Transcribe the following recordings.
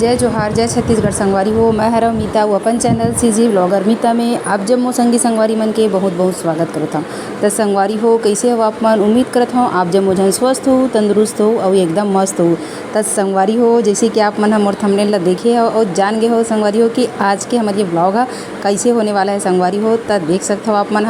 जय जोहार जय छत्तीसगढ़ संगवारी हो। मैं हरव मीता वो अपन चैनल सीजी ब्लॉगर मीता में आप जब मो संगी संगवारी मन के बहुत बहुत स्वागत करता हूँ। तो संगवारी हो कैसे हो आप मन, उम्मीद करता हूँ आप जब मुझे स्वस्थ हो, तंदुरुस्त हो और एकदम मस्त हो। तो संगवारी हो जैसे कि आप मन मोर थंबनेल ला देखे हो और जान गए हो संगवारी हो कि आज के हमारे ब्लॉग है कैसे होने वाला है संगवारी हो। तो देख सकते हो आप मन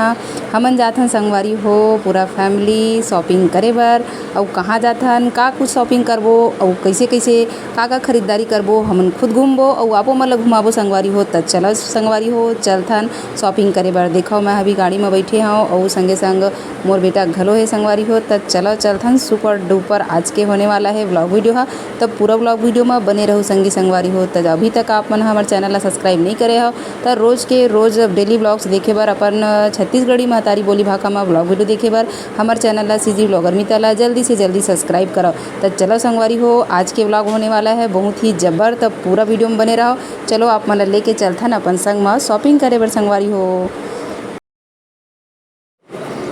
हमन जाथन संगवारी हो पूरा फैमिली शॉपिंग करे बर। और कहाँ जाथन का कुछ शॉपिंग करबो और कैसे कैसे का खरीदारी करबो, हमन खुद घूमबो और आपो मन ला घुमाबो संगवारी हो। त चलो संगवारी हो चलथन शॉपिंग करे बर। देखो मैं अभी गाड़ी में बैठे हूँ और संगे संग मोर बेटा घलो है संगवारी हो। त चलो चलथन सुपर डुपर आज के होने वाला है व्लॉग वीडियो है। तब पूरा व्लॉग वीडियो में बने रहो संगी संगवारी हो। त अभी तक आप मन हमारे चैनल ला सब्सक्राइब नहीं करे हो तो रोज़ के रोज़ डेली व्लॉग्स देखे बर, अपन छत्तीसगढ़ी महतारी बोली भाषा में व्लॉग वीडियो देखे बर हमारे चैनल ला सीजी ब्लॉगर मीता ला जल्दी से जल्दी सब्सक्राइब करो। तो चलो संगवारी हो आज के व्लॉग होने वाला है बहुत ही जबर। तब पूरा वीडियो में बने रहो। चलो आप मन लेके चलथन अपन संग में शॉपिंग करे बर संगवारी हो।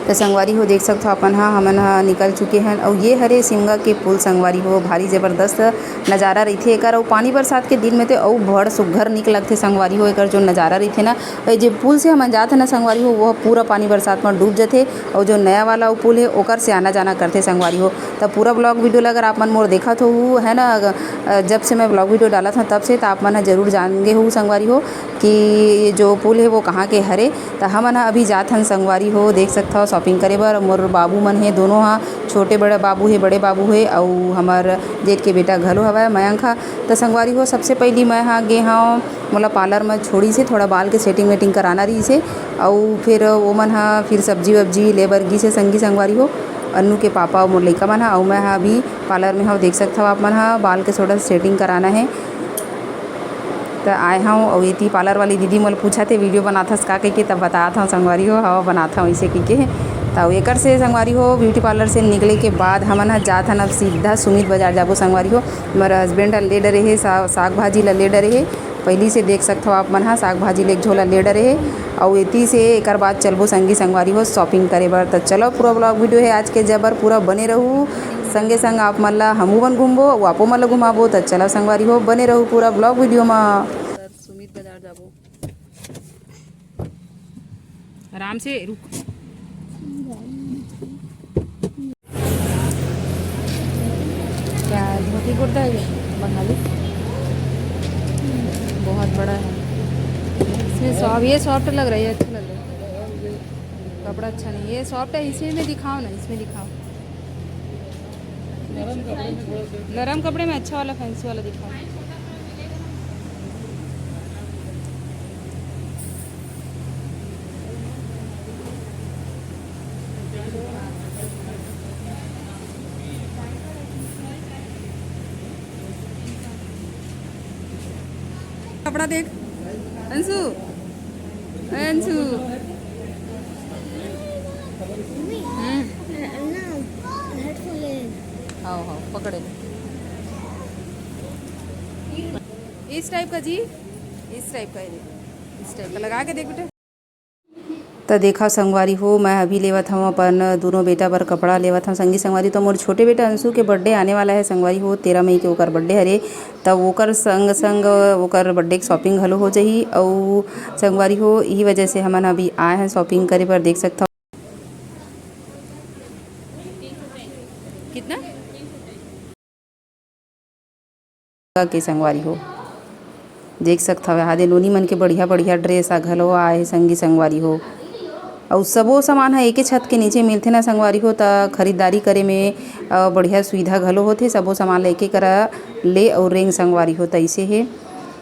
तो संगवारी हो देख सकते हो अपन हमन निकल चुके हैं और ये हरे सिमगा के पुल संगवारी हो भारी ज़बरदस्त नज़ारा रही एकर। और पानी बरसात के दिन में तो और बड़ सुघर निक लगते संगवारी हो। एकर जो नज़ारा रही ना जो पुल से हमन जाते ना संगवारी हो वह पूरा पानी बरसात में डूब जाते और जो नया वाला पुल है ओकर से आना जाना करते संगवारी हो। तब पूरा ब्लॉग वीडियो अगर आप मन मोर देखा तो है ना, जब से मैं ब्लॉग वीडियो डाला था तब से तो आप मन जरूर जानेंगे हो संगवारी हो कि जो पुल है वो कहाँ के हरे। तो हमन अभी जाथन संगवारी हो देख सकता हो शॉपिंग करे बर। मोर बाबू मन है दोनों छोटे बड़े बाबू है बड़े बाबू है और हमार जेठ के बेटा घलो हवा मयंक हा। तो संगवारी हो सबसे पहली मैं गे हाँ मोला पार्लर में छोड़ी से थोड़ा बाल के सेटिंग वेटिंग कराना रही से और फिर वो मन फिर सब्जी वब्जी ले बर गी से संगी संगवारी हो। अन्नू के पापा और मोर लइका मन और मैं अभी पार्लर में देख सकता हो आप मन बाल के थोड़ा सेटिंग कराना है। तो आए हूँ और ये पार्लर वाली दीदी मोल पूछा थे वीडियो बनाथस का कह के, तब बताता हूँ संगवारी हो हवा बनाता हूँ इसे कह के। तो एकर से संगवारी हो ब्यूटी पार्लर से निकले के बाद हमन जाथन अब सीधा सुमित बाजार जाबो संगवारी हो। मेरा हस्बैंड ले डरे है साग भाजी ला ले डरे है पहली से देख सकते हो आप मन साग भाजी ले झोला ले डरे है और इती से एकर बाद चलबो संगी संगवारी हो शॉपिंग करे बर। तो चलो पूरा ब्लॉग वीडियो है आज के जबर पूरा बने रहू संगे संग आप मन ला हमू बन घूमबो और आपो मन ला घुमाबो। तो चलो संगवारी हो बने रहू पूरा ब्लॉग वीडियो में। सुमित बाजार जाबो आराम से रुक। क्या धोती कुर्ता है बंगाली बहुत बड़ा है। इसमें ये सॉफ्ट लग रहा है, अच्छा लग रहा है कपड़ा अच्छा नहीं ये सॉफ्ट है। इसी में दिखाओ ना, इसमें दिखाओ नरम कपड़े में अच्छा वाला फैंसी वाला दिखाओ। कपड़ा देख अंशु अंशु हाँ हाँ पकड़े इस टाइप का जी, इस टाइप का इस टाइप का लगा के देख बेटा। तो देखा संगवारी हो मैं अभी लेवत हूँ अपन दोनों बेटा पर कपड़ा लेवत हूँ संगी संगवारी। तो मोर छोटे बेटा अंशु के बर्थडे आने वाला है संगवारी हो 13 मई के ओकर बर्थडे हरे। तब ओकर संग संग ओकर बर्थडे के शॉपिंग हलो हो जाही और संगवारी हो यही वजह से हमन अभी आए हैं शॉपिंग करे पर। देख सकता कितना के संगवारी हो देख सकता है आधे नोनी मन के बढ़िया बढ़िया ड्रेस घलो आए संगी संगवारी हो। और सबो सामान है एक छत के नीचे मिलते ना संगवारी हो। तो खरीदारी करे में बढ़िया सुविधा घलो होते सबो सामान लेके करा ले और रेंग संगवारी हो। तो ऐसे है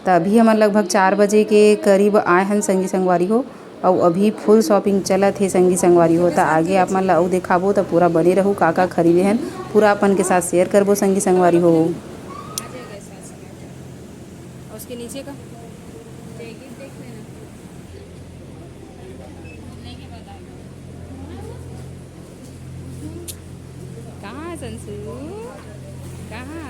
तो अभी हमन लगभग 4 बजे के करीब आए हैं संगी संगवारी हो और अभी फुल शॉपिंग चलत है संगी संगवारी हो। तो आगे आप मन ला अउ देखाबो तो पूरा बने रहू का खरीदे हैं पूरा अपन के साथ शेयर करबो संगी संगवारी हो। उसके नीचे का कहाँ संसू कहाँ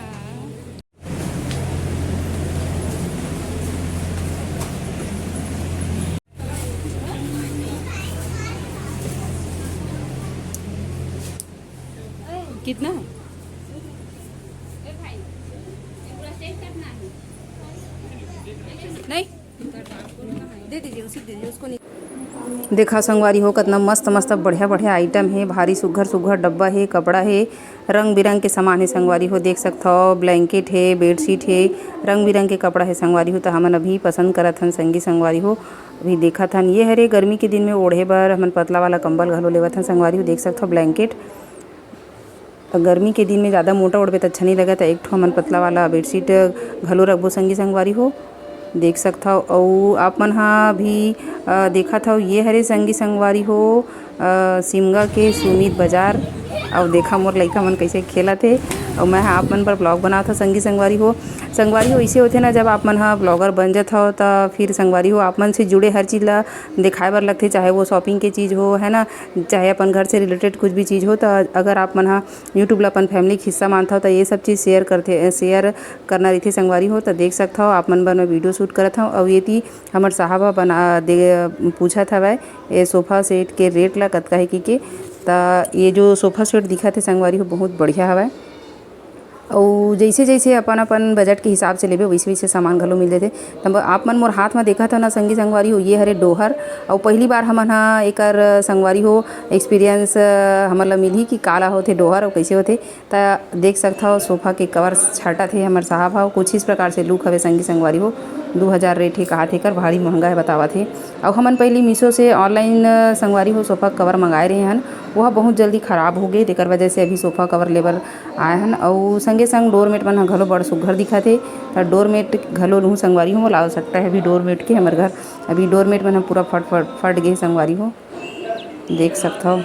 कितना है नहीं दे दीजिए, उसी दे दीजिए उसको। नहीं देखा संगवारी हो कितना मस्त मस्त बढ़िया बढ़िया आइटम है, भारी सुघर सुघर डब्बा है, कपड़ा है, रंग बिरंग के सामान है संगवारी हो। देख सकते हो ब्लैंकेट है, बेडशीट है, रंग बिरंग के कपड़ा है संगवारी हो। तो हमन अभी पसंद करत हन संगी संगवारी हो। अभी देखत हन ये हरे गर्मी के दिन में ओढ़े बर हमन पतला वाला कंबल घलो लेवत हन संगवारी हो। देख सकते हो ब्लैंकेट, गर्मी के दिन में ज़्यादा मोटा ओढ़बे तो अच्छा नहीं लगता। एक ठो हमन पतला वाला बेडशीट घलो रखबो संगी संगवारी हो। देख सकता हो अउ आप मन हा भी देखत हव ये हरे संगी संगवारी हो सिमगा के सुमित बाजार। और देखा मोर लइका मन कैसे खेलत हे और मैं आप मन पर ब्लॉग बनात हव संगी संगवारी हो। संगवारी हो इसे होथे ना, जब आप मन हा ब्लॉगर बन जात हो तो फिर संगवारी हो आप मन से जुड़े हर चीज़ ला दिखाए बर लगथे, चाहे वो शॉपिंग के चीज़ हो है ना, चाहे अपन घर से रिलेटेड कुछ भी चीज़ हो। तो अगर आप मन हा यूट्यूब ला अपन फैमिली के हिस्सा मानता हो तो ये सब चीज़ शेयर करना रहिथे संगवारी हो। तो देख सकता हो आप मन बर मैं वीडियो शूट करत हूँ। और ये थी हमर साहब बना दे पूछत हवय ये सोफ़ा सेट के रेट ला कतका है की तो ये जो सोफ़ा सेट दिखत है संगवारी हो बहुत बढ़िया हवय। और जैसे जैसे अपन अपन बजट के हिसाब से लेबे वैसे वैसे सामान घलो मिल जाथे। तब आप मन मोर हाथ में देखा था ना संगी संगवारी हो, ये हरे डोहर। और पहली बार हमन हा एकर संगवारी हो एक्सपीरियंस हमन ला मिलही कि काला होथे डोहर और कैसे होथे। तो देख सकता हो सोफ़ा के कवर छाटा थे हमर साहब हा, कुछ इस प्रकार से लुक हवे संगी संगवारी हो। 2000 रेट है कहा थे कर, भारी महंगा है बतावा थे। और हमन पहले मीशो से ऑनलाइन संगवारी हो सोफ़ा कवर मंगाए रहे हन, वह बहुत जल्दी ख़राब हो गए, तेकर वजह से अभी सोफ़ा कवर लेबर आए हन। और संगे संग डोरमेट मन घलो बड़ सुघर दिखत हे। तो डोरमेट घलो लूँ संगवारी हो, मोला आवश्यकता है अभी डोरमेट के। हमर घर अभी डोरमेट मन पूरा फट गए संगवारी हो, देख सकता हो।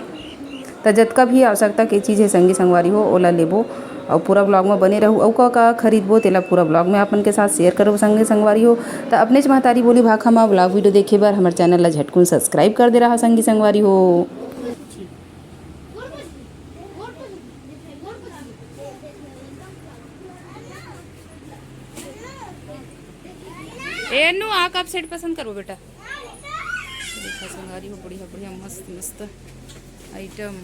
तो जतका भी आवश्यकता के चीज़ है संगी संगवारी हो ओला लेबो और पूरा ब्लॉग में बने रहूँ। और का खरीदबो तेला पूरा ब्लॉग में अपन के साथ शेयर करो संगे संगवारी हो। तो अपने महतारी बोली भाखा में ब्लॉग वीडियो देखे बर हमारे चैनल ला झटकुन सब्सक्राइब कर दे रहा संगी संगवारी हो। एनु आ कब सेट पसंद करो बेटा। देखा संगवारी हो बढ़िया बढ़िया मस्त मस्त आइटम।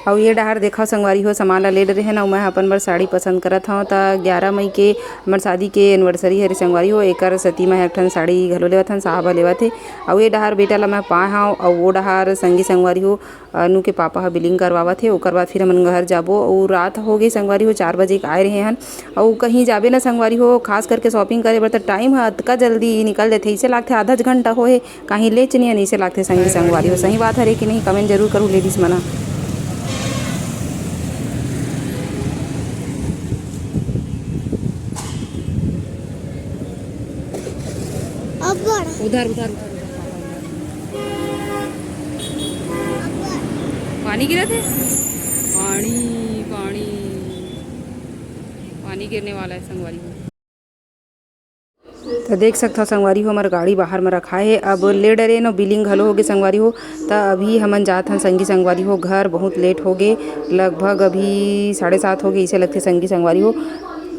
और ये डहार देखा संगवारी हो सामान ला ले रहे ना, मैं अपन बर साड़ी पसंद करत हूँ। तो 11 मई के हमर शादी के एनिवर्सरी हरे संगवारी हो, एकर सती में एक ठन साड़ी घलो लेवत हन, साहब लेवत हे। और ये डहार बेटा ला मैं पाए हूँ। और वो डहार संगी संगवारी हो अनु के पापा ह बिलिंग करवावत हे। ओकर बाद फिर हमन घर जाबो और रात हो गई संगवारी हो, 4 बजे आए रहे हन। और कहीं जाबे ना संगवारी हो खास करके शॉपिंग करे बर तो टाइम ह अतका जल्दी निकल जाथे, इसे लागथे आधा घंटा होए कहीं ले चनिया नहीं से लागथे संगी संगवारी हो। सही बात हरे कि नहीं, कमेंट जरूर करूँ लेडीज मना। उधर उधर पानी गिरा थे, पानी पानी पानी गिरने वाला है संगवारी हो। तो देख सकता हो संगवारी हो हमार गाड़ी बाहर में रखा है। अब ले डरे नो बिलिंग घलो हो गए संगवारी हो। तो अभी हमन जात हन संगी संगवारी हो घर, बहुत लेट हो गए, लगभग अभी 7:30 हो गए इसे लगते संगी संगवारी हो।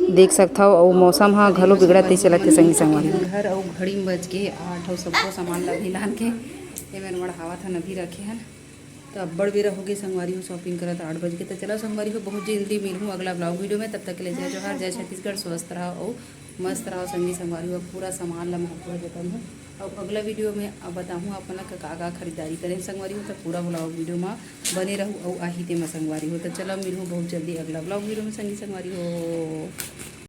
देख सकता हो और मौसम हाँ घलो बिगड़त इसे लगते संगी संगवारी हो। घर और घड़ी में बज के 8 और सबको सामान ला भी लान के एमन बढ़ावा था नभी रखे हन। तो अब्बड़ बेरा हो गई संगवारी हो शॉपिंग करत 8 बज के। तो चलो संगवारी हो बहुत जल्दी मिलूँ अगला ब्लॉग वीडियो में, तब तक के लिए जय जोहार, जय छत्तीसगढ़, स्वस्थ रहो और मस्त रहो संगी संगवारी हो। पूरा सामान ला मैं पूरा जतन हूँ। अब अगला वीडियो में अब बताहूँ अपन ला का खरीदारी करें संगवारी हो, तो पूरा ब्लॉग वीडियो में बने रहूँ और आही ते में संगवारी हो। तो चलो मिलूँ बहुत जल्दी अगला ब्लॉग वीडियो में संगी संगवारी हो।